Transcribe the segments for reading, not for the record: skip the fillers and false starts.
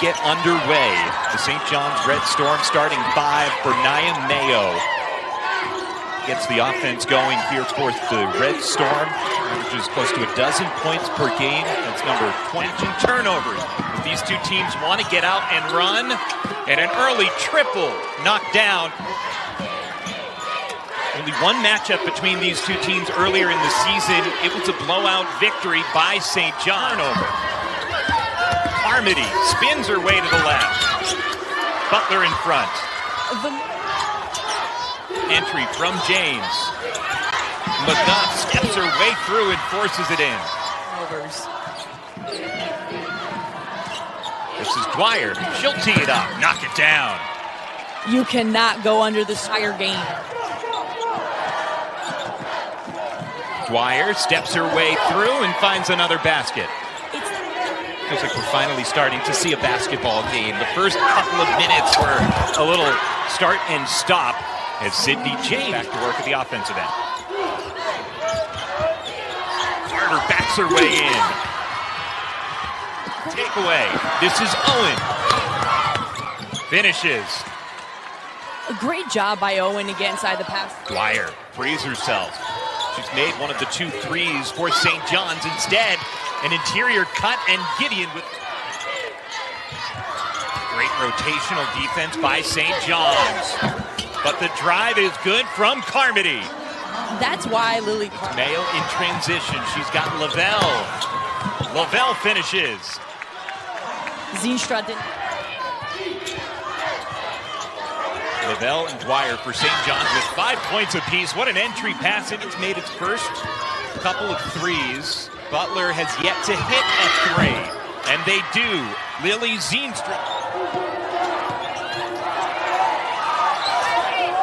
get underway. The St. John's Red Storm starting 5 for Nia Mayo. Gets the offense going here for the Red Storm, which is close to a dozen points per game. That's number 20. Turnovers. These two teams want to get out and run, and an early triple knocked down. Only one matchup between these two teams earlier in the season. It was a blowout victory by St. John. Carmody spins her way to the left. Butler in front. Entry from James. McGuff steps her way through and forces it in. This is Dwyer. She'll tee it up, knock it down. You cannot go under this entire game. Dwyer steps her way through and finds another basket. Feels like we're finally starting to see a basketball game. The first couple of minutes were a little start and stop as Sydney James back to work at the offensive end. Carter backs her way in. Takeaway. This is Owen. Finishes. A great job by Owen to get inside the pass. Dwyer frees herself. She's made one of the 2 threes for St. John's. Instead, an interior cut, and Gideon with great rotational defense by St. John's. But the drive is good from Carmody. That's why Lily Mayo in transition. She's got Lavelle. Lavelle finishes. Zeenstra didn't. Lavelle and Dwyer for St. John's with 5 points apiece. What an entry pass. It's made its first couple of threes. Butler has yet to hit a 3. And they do. Lily Zeenstra.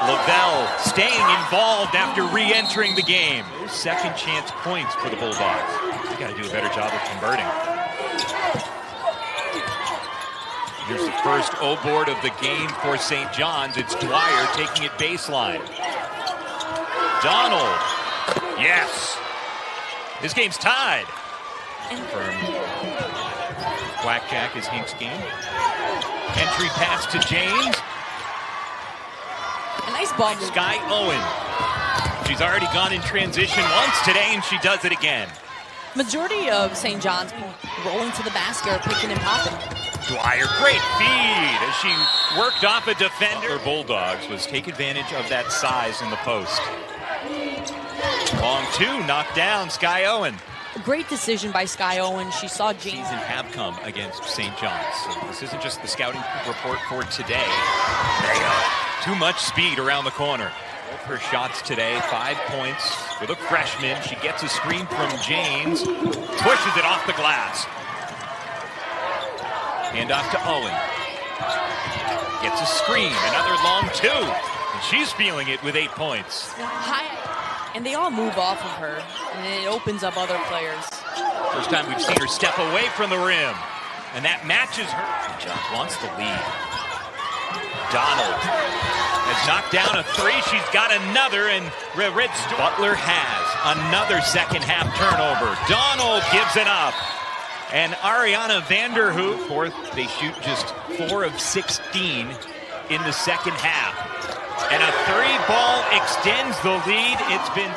Lavelle staying involved after re-entering the game. Second chance points for the Bulldogs. They got to do a better job of converting. Here's the first O-board of the game for St. John's. It's Dwyer taking it baseline. Donald. Yes. This game's tied. From Blackjack is Hink's game. Entry pass to James. A nice ball move. Sky Owen. She's already gone in transition once today, and she does it again. Majority of St. John's rolling to the basket or picking and popping. Dwyer, great feed as she worked off a defender. Butler Bulldogs was take advantage of that size in the post. Long 2, knocked down, Sky Owen. A great decision by Sky Owen. She saw James. Season have come against St. John's. So this isn't just the scouting report for today. Too much speed around the corner. Both her shots today, 5 points for the freshman. She gets a screen from James, pushes it off the glass. Hand off to Owen. Gets a screen, another long 2. And she's feeling it with 8 points. And they all move off of her, and it opens up other players. First time we've seen her step away from the rim. And that matches her. John wants the lead. Donald has knocked down a 3. She's got another, and Red Storm. Butler has another second half turnover. Donald gives it up. And Ariana Vanderhoek, fourth, they shoot just 4 of 16 in the second half. And a 3-ball extends the lead. It's been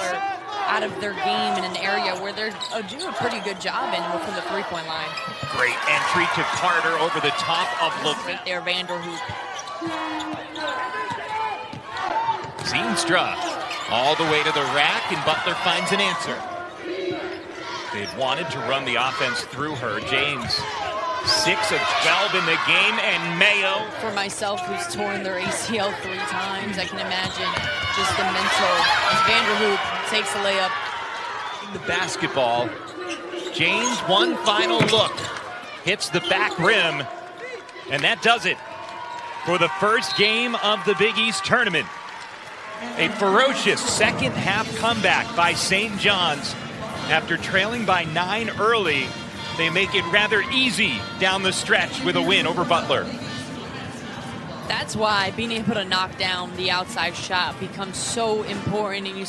out of their game in an area where they're doing a pretty good job in from the 3-point line. Great entry to Carter over the top of Right there, Vanderhoek. Zeenstra all the way to the rack, and Butler finds an answer. They'd wanted to run the offense through her. James, 6 of 12 in the game, and Mayo. For myself, who's torn their ACL 3 times, I can imagine just the mental. As Vanderhoek takes a layup. The basketball. James, one final look. Hits the back rim, and that does it for the first game of the Big East tournament. A ferocious second half comeback by St. John's. After trailing by 9 early, they make it rather easy down the stretch with a win over Butler. That's why being able to knock down the outside shot becomes so important. And you